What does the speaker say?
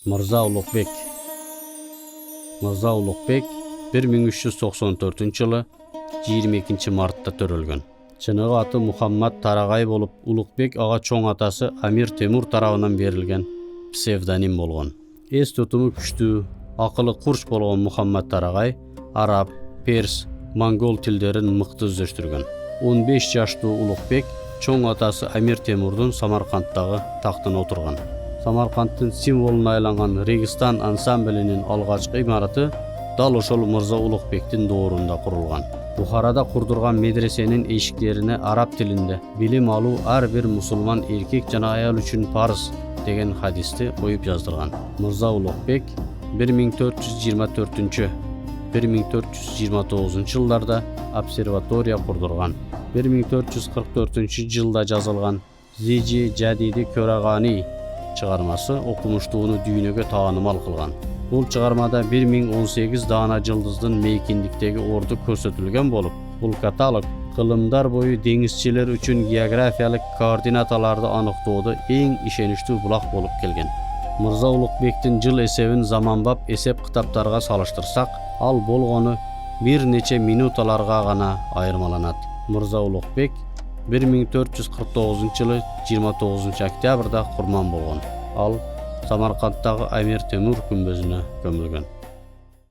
Мырза Улугбек 1394-жылы 22 мартта төрөлгөн. Чыныгы аты Мухаммад Тарагай болуп, Улугбек ага чоң атасы Амир Темур тарабынан берилген псевдоним болгон. Эс тутуму күчтүү, акылы курч болгон Мухаммад Тарагай араб, перс, монгол тилдерин мыкты өздөштүргөн. 15 жаштуу Улугбек чоң атасы Амир Темурдун Самаркандтагы тактына отурган. Самаркандтын символуна айланган Регистан ансамблинин алгачкы имараты дал ошол Мырза Улугбектин доорунда курулган. Бухарада курдурган медресенин эшиктерине араб тилинде билим алуу ар бир мусулман эркек жана аял үчүн парыз деген хадисти коюп жаздырган. Мырза Улугбек 1424-1429 жылдарда обсерватория курдурган. 1444 жылда жазылган Зижи Жадиди Көрагани чыгармасы окумуштууну дүйнөгө таанымал кылган. Бул чыгармада 1018 даана жылдыздын мейкиндиктеги орду көрсөтүлгөн болуп, бул каталог кылымдар бою деңизчилер үчүн географиялык координаталарды аныктоодо эң ишеничтүү булак болуп келген. Мырза Улугбектин жыл эсебин заманбап эсеп китаптарга салыштырсак, ал болгону бир нече минуталарга гана айырмаланат. Мырза Улугбек 1449-жылы 29 октябрда курман болгон. Ал Самаркандтагы Амир Темур күмбөзүнө көмүлгөн.